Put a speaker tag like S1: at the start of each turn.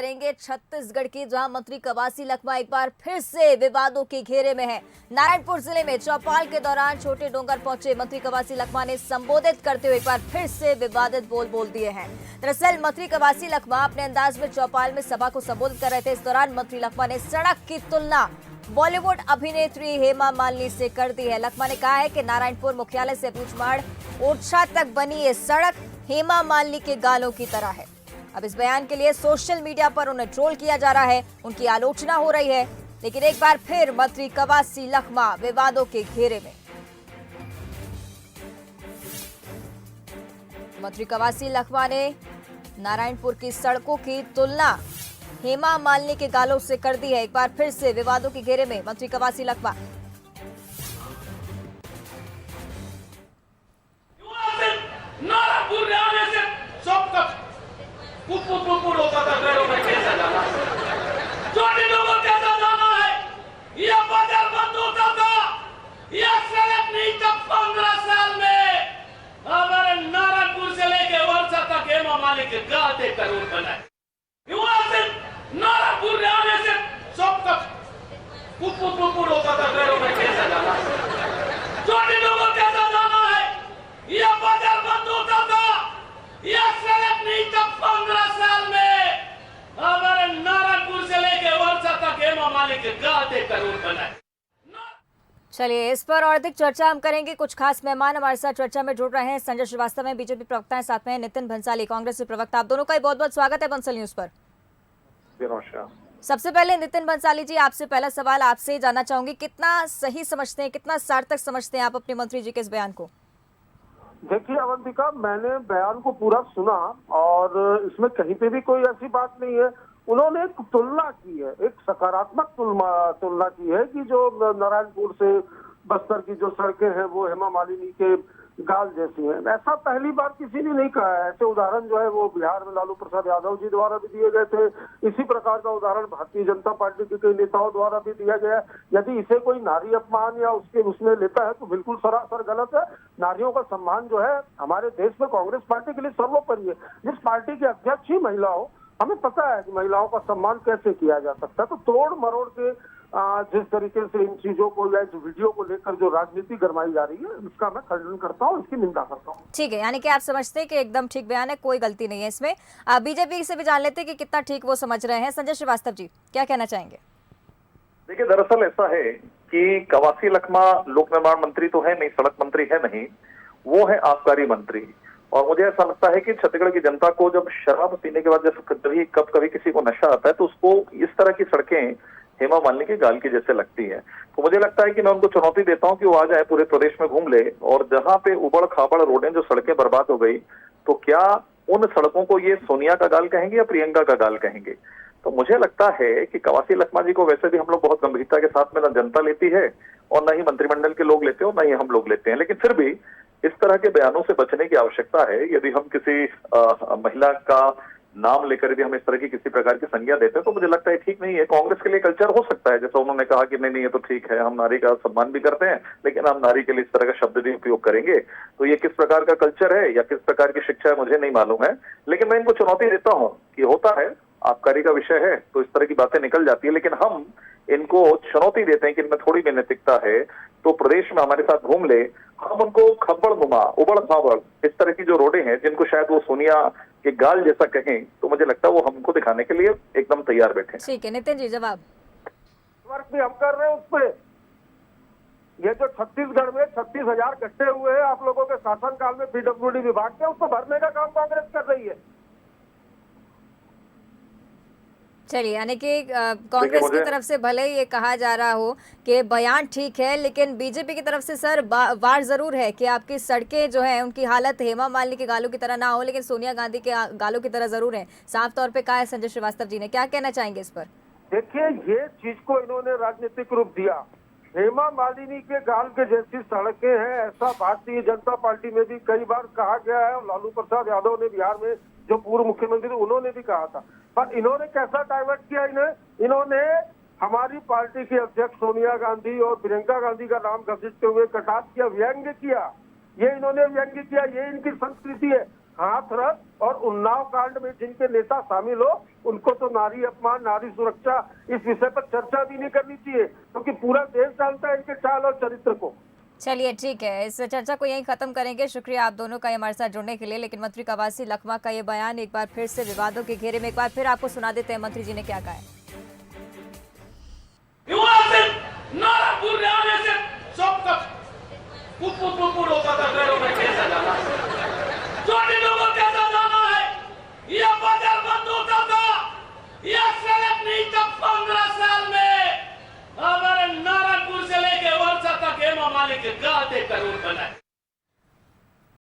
S1: करेंगे छत्तीसगढ़ की, जहां मंत्री कवासी लखमा एक बार फिर से विवादों के घेरे में है। नारायणपुर जिले में चौपाल के दौरान छोटे डोंगर पहुंचे मंत्री कवासी लखमा ने संबोधित करते हुए एक बार फिर से विवादित बोल दिए हैं। दरअसल मंत्री कवासी लखमा अपने अंदाज में चौपाल में सभा को संबोधित कर रहे थे। इस दौरान मंत्री लखमा ने सड़क की तुलना बॉलीवुड अभिनेत्री हेमा मालिनी से कर दी है। लखमा ने कहा है कि नारायणपुर मुख्यालय से बूचमाड़ ओरछा तक बनी ये सड़क हेमा मालिनी के गालों की तरह है। अब इस बयान के लिए सोशल मीडिया पर उन्हें ट्रोल किया जा रहा है, उनकी आलोचना हो रही है। लेकिन एक बार फिर मंत्री कवासी लखमा विवादों के घेरे में। मंत्री कवासी लखमा ने नारायणपुर की सड़कों की तुलना हेमा मालिनी के गालों से कर दी है। एक बार फिर से विवादों के घेरे में मंत्री कवासी लखमा।
S2: नारायणपुर में आने से सबका पुपुर होता था, घरों में कैसा जाना, छोटे लोगों कैसा जाना है, यह बाजार बंद होता था, यह सड़क नहीं था। 15 साल में हमारे नारायणपुर से लेके वर्षा तक हेमा मालिनी के गाल देखकर रोड बनाए। युवा से नारायणपुर में आने से सबका पुपुर होता था, घरों में कैसा जाना, छोटे लोगों कैसा जाना है, यह बाजार बंद होता था, यह सड़क नहीं था। 15 साल में हमारे नारायणपुर से लेके वर्षा तक हेमा मालिनी के गाल देखकर रोड बनाए।
S1: चलिए इस पर और अधिक चर्चा हम करेंगे। कुछ खास मेहमान हमारे साथ चर्चा में जुड़ रहे हैं। संजय श्रीवास्तव हैं, बीजेपी प्रवक्ता हैं, साथ में नितिन भंसाली, कांग्रेस के प्रवक्ता। आप दोनों का बहुत बहुत स्वागत है बंसल न्यूज पर। सबसे पहले नितिन भंसाली जी, आपसे पहला सवाल आपसे जानना चाहूंगी, कितना सही समझते हैं, कितना सार्थक समझते हैं आप अपने मंत्री जी के इस बयान को?
S3: देखिए अवंतिका, मैंने बयान को पूरा सुना और इसमें कहीं पे भी कोई ऐसी बात नहीं है। उन्होंने एक तुलना की है, एक सकारात्मक तुलना की है कि जो नारायणपुर से बस्तर की जो सड़कें हैं वो हेमा मालिनी के गाल जैसी हैं। ऐसा पहली बार किसी ने नहीं कहा है। ऐसे उदाहरण जो है वो बिहार में लालू प्रसाद यादव जी द्वारा भी दिए गए थे। इसी प्रकार का उदाहरण भारतीय जनता पार्टी के कई नेताओं द्वारा भी दिया गया है। यदि इसे कोई नारी अपमान या उसमें लेता है तो बिल्कुल सरासर गलत है। नारियों का सम्मान जो है हमारे देश में कांग्रेस पार्टी के लिए सर्वोपरि है। जिस पार्टी के अध्यक्ष ही महिला हो, हमें पता है कि महिलाओं का सम्मान कैसे किया जा सकता है। तो तोड़ मरोड़ के जिस तरीके से इन चीजों को या इस वीडियो को लेकर जो राजनीति गरमाई जा रही है, इसका मैं खंडन करता हूँ, इसकी निंदा करता हूँ।
S1: ठीक है, यानी कि आप समझते हैं कि एकदम ठीक बयान है, कोई गलती नहीं है इसमें। बीजेपी से भी जान लेते हैं कि कितना ठीक वो समझ रहे हैं। संजय श्रीवास्तव जी, क्या कहना चाहेंगे?
S4: देखिए, दरअसल ऐसा है कि कवासी लखमा लोक निर्माण मंत्री तो है नहीं, सड़क मंत्री है नहीं, वो है आबकारी मंत्री। और मुझे ऐसा लगता है कि छत्तीसगढ़ की जनता को जब शराब पीने के बाद जब कभी किसी को नशा आता है तो उसको इस तरह की सड़कें हेमा मालिनी के गाल की जैसे लगती है। तो मुझे लगता है कि मैं उनको चुनौती देता हूं कि वो आ जाए, पूरे प्रदेश में घूम ले, और जहां पे उबड़ खाबड़ रोडें, जो सड़कें बर्बाद हो गई, तो क्या उन सड़कों को ये सोनिया का गाल कहेंगे या प्रियंका का गाल कहेंगे? तो मुझे लगता है कि कवासी लखमा जी को वैसे भी हम लोग बहुत गंभीरता के साथ में न जनता लेती है और न ही मंत्रिमंडल के लोग लेते हैं और न ही हम लोग लेते हैं। लेकिन फिर भी इस तरह के बयानों से बचने की आवश्यकता है। यदि हम किसी महिला का नाम लेकर यदि हम इस तरह की किसी प्रकार की संज्ञा देते हैं तो मुझे लगता है ठीक नहीं है। कांग्रेस के लिए कल्चर हो सकता है, जैसा उन्होंने कहा कि नहीं ये तो ठीक है, हम नारी का सम्मान भी करते हैं, लेकिन हम नारी के लिए इस तरह का शब्द भी उपयोग करेंगे। तो ये किस प्रकार का कल्चर है या किस प्रकार की शिक्षा है मुझे नहीं मालूम है। लेकिन मैं इनको चुनौती देता हूँ कि होता है, आबकारी का विषय है तो इस तरह की बातें निकल जाती है, लेकिन हम इनको चुनौती देते हैं कि इनमें थोड़ी भी नैतिकता है तो प्रदेश में हमारे साथ घूम ले। हम उनको खब्बड़ नुमा, उबड़ खाबड़ इस तरह की जो रोडें हैं जिनको शायद वो सोनिया के गाल जैसा कहें, तो मुझे लगता है वो हमको दिखाने के लिए एकदम तैयार बैठे।
S1: ठीक है, नितिन जी जवाब।
S3: वर्क भी हम कर रहे हैं उस पे। ये जो छत्तीसगढ़ में 36,000 गड्ढे हुए हैं आप लोगों के शासनकाल में पीडब्ल्यूडी विभाग के, उसको भरने का काम कांग्रेस कर रही है।
S1: चलिए, यानी कि कांग्रेस की तरफ से भले ही ये कहा जा रहा हो कि बयान ठीक है, लेकिन बीजेपी की तरफ से सर वार जरूर है कि आपकी सड़कें जो है उनकी हालत हेमा मालिनी के गालों की तरह ना हो, लेकिन सोनिया गांधी के गालों की तरह जरूर है। साफ तौर पे कहा है संजय श्रीवास्तव जी ने, क्या कहना चाहेंगे इस पर?
S3: देखिए, ये चीज को इन्होंने राजनीतिक रूप दिया। हेमा मालिनी के गाल के जैसी सड़कें हैं, ऐसा भारतीय जनता पार्टी में भी कई बार कहा गया है और लालू प्रसाद यादव ने बिहार में जो पूर्व मुख्यमंत्री थे उन्होंने भी कहा था। पर इन्होंने कैसा डाइवर्ट किया, इन्होंने हमारी पार्टी की अध्यक्ष सोनिया गांधी और प्रियंका गांधी का नाम घसीटते हुए कटाक्ष किया, व्यंग्य किया। ये इन्होंने व्यंग्य किया, ये इनकी संस्कृति है। हाथरस और उन्नाव कांड में जिनके नेता शामिल हो, उनको तो नारी अपमान, नारी सुरक्षा इस विषय पर चर्चा भी नहीं करनी चाहिए, क्योंकि पूरा देश जानता है इनके चाल और चरित्र को।
S1: चलिए ठीक है, इस चर्चा को यहीं खत्म करेंगे। शुक्रिया आप दोनों का हमारे साथ जुड़ने के लिए। लेकिन मंत्री कवासी लखमा का ये बयान एक बार फिर से विवादों के घेरे में, एक बार फिर आपको सुना देते हैं मंत्री जी ने क्या कहा है।